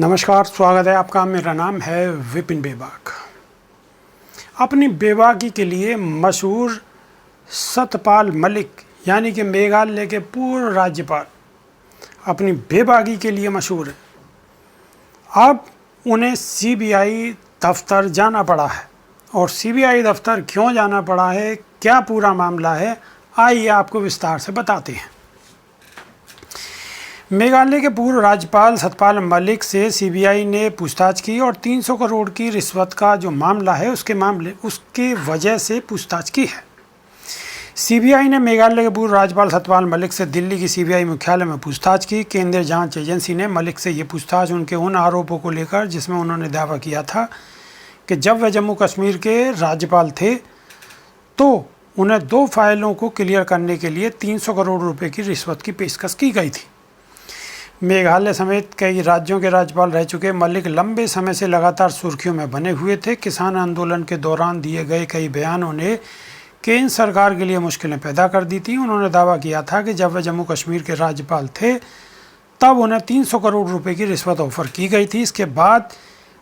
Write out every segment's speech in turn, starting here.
नमस्कार, स्वागत है आपका। मेरा नाम है विपिन बेबाक। अपनी बेबाकी के लिए मशहूर सतपाल मलिक यानी कि मेघालय के पूर्व राज्यपाल अपनी बेबाकी के लिए मशहूर है। अब उन्हें सीबीआई दफ्तर जाना पड़ा है। और सीबीआई दफ्तर क्यों जाना पड़ा है, क्या पूरा मामला है, आइए आपको विस्तार से बताते हैं। मेघालय के पूर्व राज्यपाल सतपाल मलिक से सीबीआई ने पूछताछ की और 300 करोड़ की रिश्वत का जो मामला है उसके वजह से पूछताछ की है। सीबीआई ने मेघालय के पूर्व राज्यपाल सतपाल मलिक से दिल्ली की सीबीआई मुख्यालय में पूछताछ की। केंद्रीय जांच एजेंसी ने मलिक से ये पूछताछ उनके उन आरोपों को लेकर जिसमें उन्होंने दावा किया था कि जब वे जम्मू कश्मीर के राज्यपाल थे तो उन्हें 2 फाइलों को क्लियर करने के लिए 300 करोड़ रुपए की रिश्वत की पेशकश की गई थी। मेघालय समेत कई राज्यों के राज्यपाल रह चुके मलिक लंबे समय से लगातार सुर्खियों में बने हुए थे। किसान आंदोलन के दौरान दिए गए कई बयानों ने केंद्र सरकार के लिए मुश्किलें पैदा कर दी थी। उन्होंने दावा किया था कि जब वे जम्मू कश्मीर के राज्यपाल थे तब उन्हें 300 करोड़ रुपए की रिश्वत ऑफर की गई थी। इसके बाद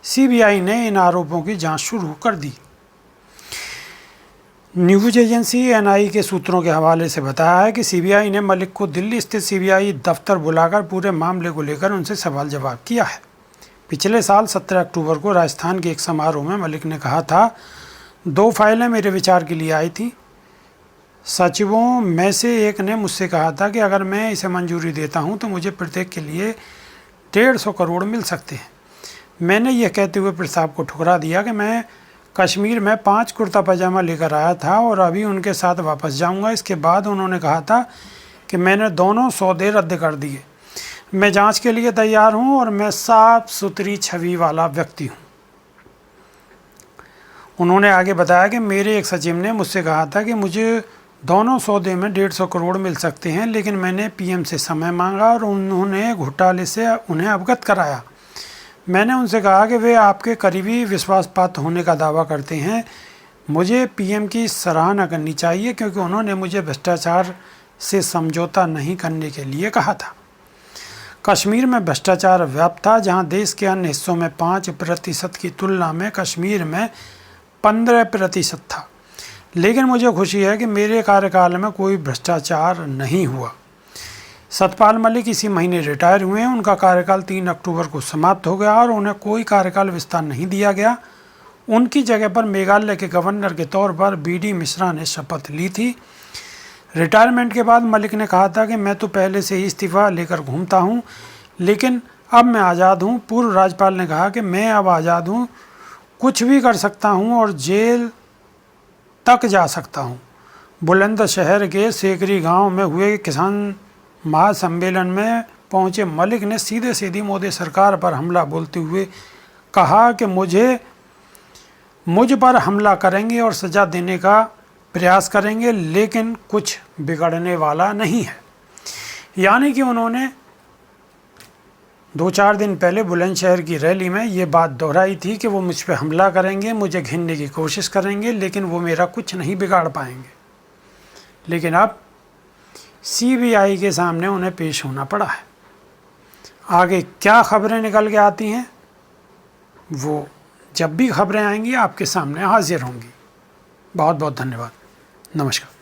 सीबीआई ने इन आरोपों की जांच शुरू कर दी। न्यूज एजेंसी एनआई के सूत्रों के हवाले से बताया है कि सीबीआई ने मलिक को दिल्ली स्थित सीबीआई दफ्तर बुलाकर पूरे मामले को लेकर उनसे सवाल जवाब किया है। पिछले साल 17 अक्टूबर को राजस्थान के एक समारोह में मलिक ने कहा था, 2 फाइलें मेरे विचार के लिए आई थी। सचिवों में से एक ने मुझसे कहा था कि अगर मैं इसे मंजूरी देता हूं तो मुझे प्रत्येक के लिए 150 करोड़ मिल सकते हैं। मैंने यह कहते हुए प्रस्ताव को ठुकरा दिया कि मैं कश्मीर में 5 कुर्ता पजामा लेकर आया था और अभी उनके साथ वापस जाऊंगा। इसके बाद उन्होंने कहा था कि मैंने दोनों सौदे रद्द कर दिए। मैं जांच के लिए तैयार हूं और मैं साफ सुथरी छवि वाला व्यक्ति हूं। उन्होंने आगे बताया कि मेरे एक सचिव ने मुझसे कहा था कि मुझे दोनों सौदे में 150 करोड़ मिल सकते हैं, लेकिन मैंने पीएम से समय मांगा और उन्होंने घोटाले से उन्हें अवगत कराया। मैंने उनसे कहा कि वे आपके करीबी विश्वासपात्र होने का दावा करते हैं। मुझे पीएम की सराहना करनी चाहिए क्योंकि उन्होंने मुझे भ्रष्टाचार से समझौता नहीं करने के लिए कहा था। कश्मीर में भ्रष्टाचार व्याप्त था, जहां देश के अन्य हिस्सों में 5% की तुलना में कश्मीर में 15% था। लेकिन मुझे खुशी है कि मेरे कार्यकाल में कोई भ्रष्टाचार नहीं हुआ। सतपाल मलिक इसी महीने रिटायर हुए हैं। उनका कार्यकाल 3 अक्टूबर को समाप्त हो गया और उन्हें कोई कार्यकाल विस्तार नहीं दिया गया। उनकी जगह पर मेघालय के गवर्नर के तौर पर बीडी मिश्रा ने शपथ ली थी। रिटायरमेंट के बाद मलिक ने कहा था कि मैं तो पहले से ही इस्तीफा लेकर घूमता हूं, लेकिन अब मैं आज़ाद हूं। पूर्व राज्यपाल ने कहा कि मैं अब आज़ाद हूं, कुछ भी कर सकता हूं और जेल तक जा सकता हूं। बुलंदशहर के सेकरी गाँव में हुए किसान महासम्मेलन में पहुंचे मलिक ने सीधे सीधी मोदी सरकार पर हमला बोलते हुए कहा कि मुझ पर हमला करेंगे और सजा देने का प्रयास करेंगे, लेकिन कुछ बिगड़ने वाला नहीं है। यानी कि उन्होंने 2-4 दिन पहले बुलंदशहर की रैली में ये बात दोहराई थी कि वो मुझ पर हमला करेंगे, मुझे घिनने की कोशिश करेंगे, लेकिन वो मेरा कुछ नहीं बिगाड़ पाएंगे। लेकिन अब सीबीआई के सामने उन्हें पेश होना पड़ा है। आगे क्या खबरें निकल के आती हैं, वो जब भी खबरें आएंगी आपके सामने हाजिर होंगी। बहुत बहुत धन्यवाद। नमस्कार।